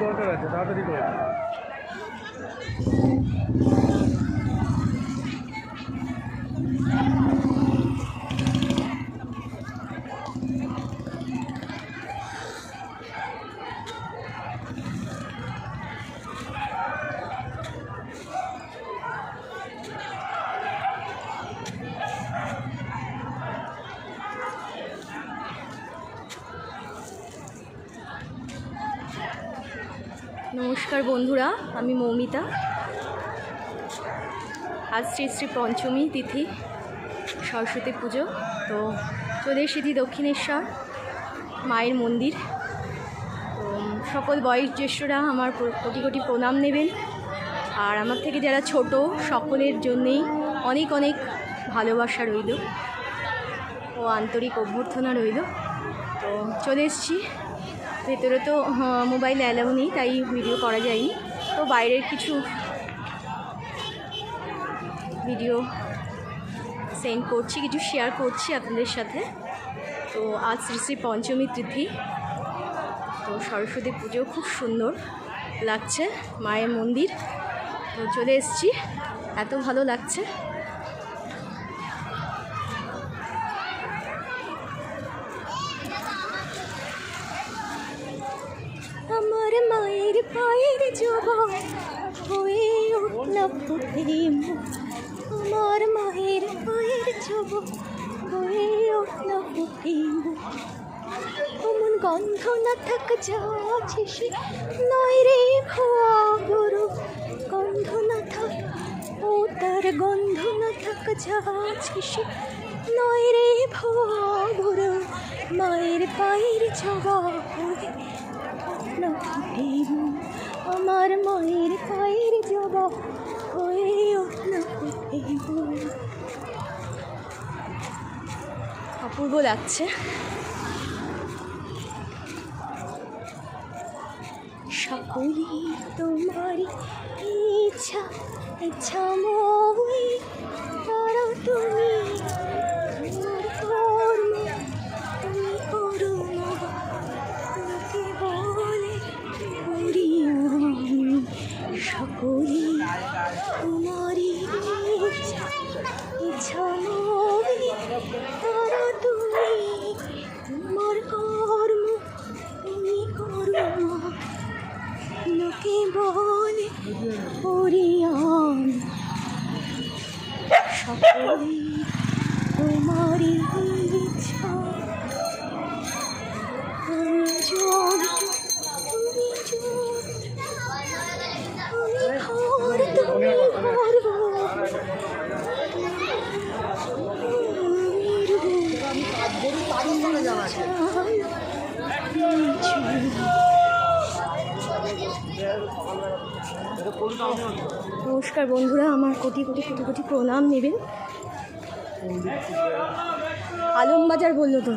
দরকার আছে, তাড়াতাড়ি করে। নমস্কার বন্ধুরা, আমি মৌমিতা। আজ শ্রী শ্রী পঞ্চমী তিথি, সরস্বতী পুজো। তো চলে এসেছি দক্ষিণেশ্বর মায়ের মন্দির। তো সকল বয়োজ্যেষ্ঠরা আমার কোটি কোটি প্রণাম নেবেন, আর আমার থেকে যারা ছোট সকলের জন্যেই অনেক অনেক ভালোবাসা রইল ও আন্তরিক অভ্যর্থনা রইল। তো চলে এসেছি। ভেতরে তো মোবাইল অ্যালাউ নেই, তাই ভিডিও করা যায়নি। তো বাইরের কিছু ভিডিও সেন্ড করছি, কিছু শেয়ার করছি আপনাদের সাথে। তো আজ শ্রী শ্রী পঞ্চমী তিথি, তো সরস্বতী পুজো খুব সুন্দর লাগছে মায়ের মন্দির। তো চলে এসেছি, এত ভালো লাগছে। আমার মায়ের পায়ের জবা হয়ে উঠল প্রেম, আমার মায়ের পায়ের জবা হয়ে উঠল প্রেম। অমন গন্ধ না থাক যাচ্ছে সে নয় রে ভুয়া গুরু, গন্ধ না থাক ও তার গন্ধ না থাক যাচ্ছে সে নয় রে ভুয়া গুরু। মায়ের পায়ের জবা হয়ে আমার মায়ের পায়ের জবা হয়ে উঠল। অপূর্ব লাগছে। সকলে তোমারই ইচ্ছা ইচ্ছা মই, তারা তুমি তোমার কর্ম তুমি করো না, লোকে বলে করি আমি। সকলে তোমারই ইচ্ছা ইচ্ছা মই, তারা তুমি তোমার কর্ম তুমি করো না, লোকে বলে করি আমি। সকলে তোমারই ইচ্ছা, তুমি জোর তুমি জোর তুমি ঘর তুমি ঘর নমস্কার বন্ধুরা, আমার কোটি কোটি কোটি কোটি প্রণাম নেবেন। আলমবাজার বললো তো।